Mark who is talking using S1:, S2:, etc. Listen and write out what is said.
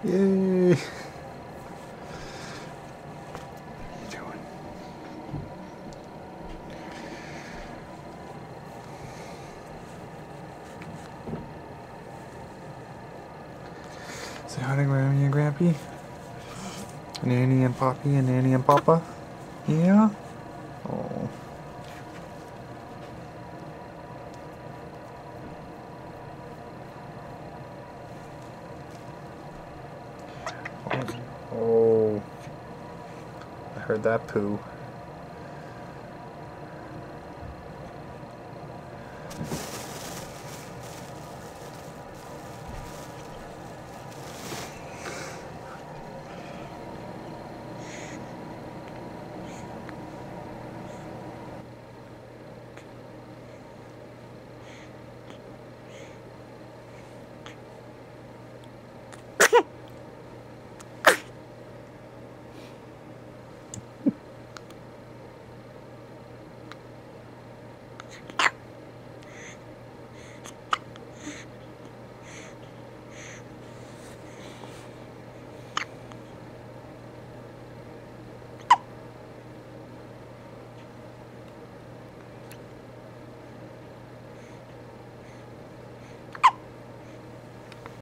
S1: Yay! What are you doing? Say hi to Grammy and Grampy. Nanny and Poppy and Nanny and Papa. Yeah? Oh. Oh. I heard that poo.